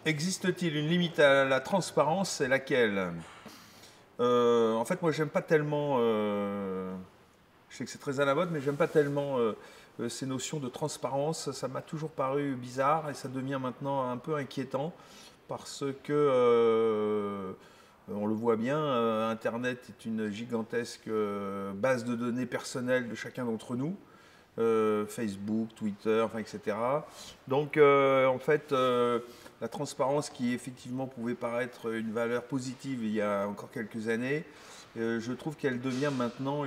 Existe-t-il une limite à la transparence? C'est laquelle? En fait, moi, j'aime pas tellement. Je sais que c'est très à la mode, mais j'aime pas tellement ces notions de transparence. Ça m'a toujours paru bizarre et ça devient maintenant un peu inquiétant parce que on le voit bien, Internet est une gigantesque base de données personnelles de chacun d'entre nous. Facebook, Twitter, enfin, etc. Donc, en fait, la transparence qui effectivement pouvait paraître une valeur positive il y a encore quelques années, je trouve qu'elle devient maintenant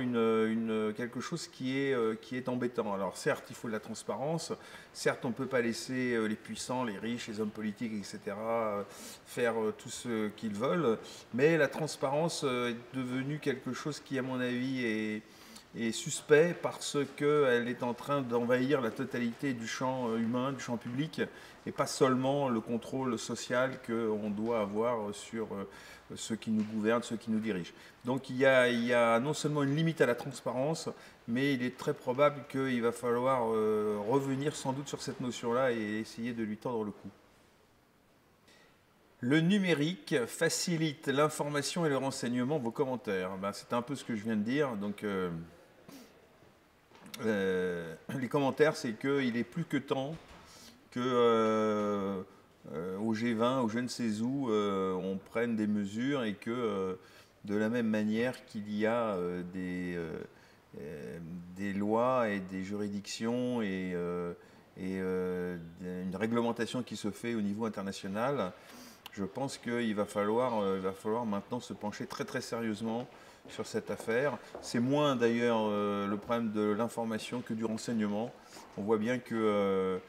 quelque chose qui est embêtant. Alors certes, il faut de la transparence, certes, on ne peut pas laisser les puissants, les riches, les hommes politiques, etc., faire tout ce qu'ils veulent, mais la transparence est devenue quelque chose qui, à mon avis, est suspect parce qu'elle est en train d'envahir la totalité du champ humain, du champ public, et pas seulement le contrôle social qu'on doit avoir sur ceux qui nous gouvernent, ceux qui nous dirigent. Donc il y a non seulement une limite à la transparence, mais il est très probable qu'il va falloir revenir sans doute sur cette notion-là et essayer de lui tordre le cou. Le numérique facilite l'information et le renseignement. Vos commentaires. Ben, c'est un peu ce que je viens de dire. Donc, les commentaires, c'est qu'il est plus que temps que au G20, au je ne sais où, on prenne des mesures et que de la même manière qu'il y a des lois et des juridictions et une réglementation qui se fait au niveau international, je pense qu'il va falloir maintenant se pencher très très sérieusement sur cette affaire. C'est moins d'ailleurs le problème de l'information que du renseignement. On voit bien que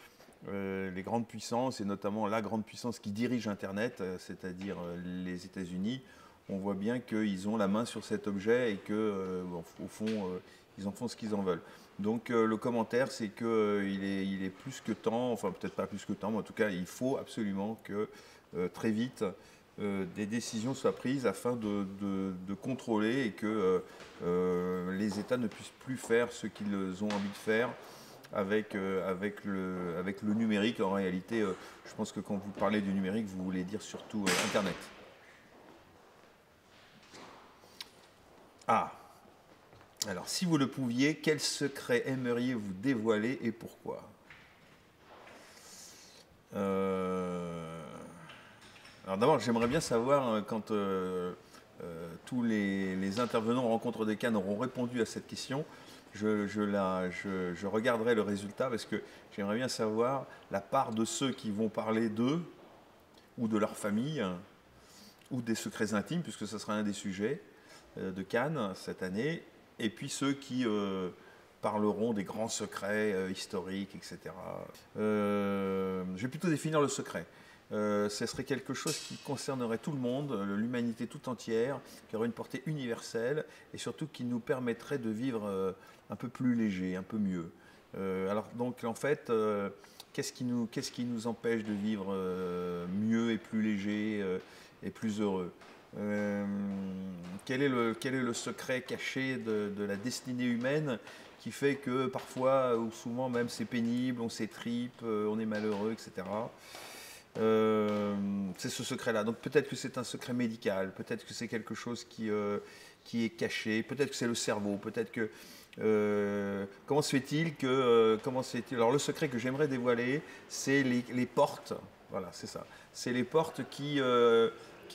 les grandes puissances, et notamment la grande puissance qui dirige Internet, c'est-à-dire les États-Unis, on voit bien qu'ils ont la main sur cet objet et que, au fond, ils en font ce qu'ils en veulent. Donc le commentaire, c'est qu'il est plus que temps, enfin peut-être pas plus que temps, mais en tout cas, il faut absolument que très vite des décisions soient prises afin de contrôler et que les États ne puissent plus faire ce qu'ils ont envie de faire avec le numérique. En réalité, je pense que quand vous parlez du numérique, vous voulez dire surtout Internet. Ah, alors si vous le pouviez, quel secret aimeriez-vous dévoiler et pourquoi? Alors d'abord, j'aimerais bien savoir quand tous les intervenants en rencontre des Cannes auront répondu à cette question. Je regarderai le résultat parce que j'aimerais bien savoir la part de ceux qui vont parler d'eux ou de leur famille ou des secrets intimes, puisque ce sera un des sujets de Cannes cette année, et puis ceux qui parleront des grands secrets historiques, etc. Je vais plutôt définir le secret. Ce serait quelque chose qui concernerait tout le monde, l'humanité tout entière, qui aurait une portée universelle et surtout qui nous permettrait de vivre un peu plus léger, un peu mieux. Alors donc en fait, qu'est-ce qui nous empêche de vivre mieux et plus léger et plus heureux? Quel est le secret caché de la destinée humaine qui fait que parfois ou souvent même c'est pénible, on s'étripe, on est malheureux, etc. C'est ce secret-là. Donc peut-être que c'est un secret médical, peut-être que c'est quelque chose qui est caché, peut-être que c'est le cerveau, peut-être que... comment se fait-il que... Alors le secret que j'aimerais dévoiler, c'est les portes. Voilà, c'est ça. C'est les portes qui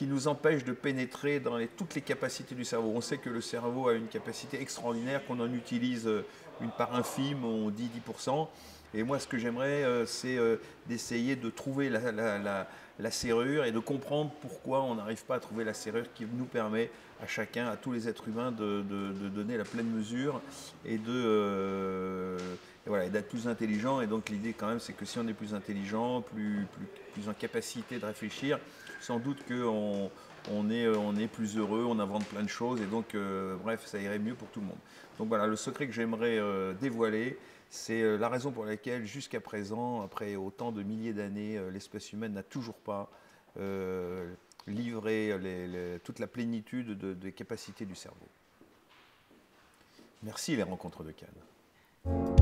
nous empêchent de pénétrer dans toutes les capacités du cerveau. On sait que le cerveau a une capacité extraordinaire, qu'on en utilise une part infime, on dit 10%. Et moi, ce que j'aimerais, c'est d'essayer de trouver la serrure et de comprendre pourquoi on n'arrive pas à trouver la serrure qui nous permet à chacun, à tous les êtres humains, de donner la pleine mesure et voilà, d'être plus intelligent. Et donc l'idée quand même, c'est que si on est plus intelligent, plus en capacité de réfléchir, sans doute on est plus heureux, on invente plein de choses et donc, bref, ça irait mieux pour tout le monde. Donc voilà, le secret que j'aimerais dévoiler, c'est la raison pour laquelle, jusqu'à présent, après autant de milliers d'années, l'espèce humaine n'a toujours pas livré toute la plénitude des capacités du cerveau. Merci les rencontres de Cannes.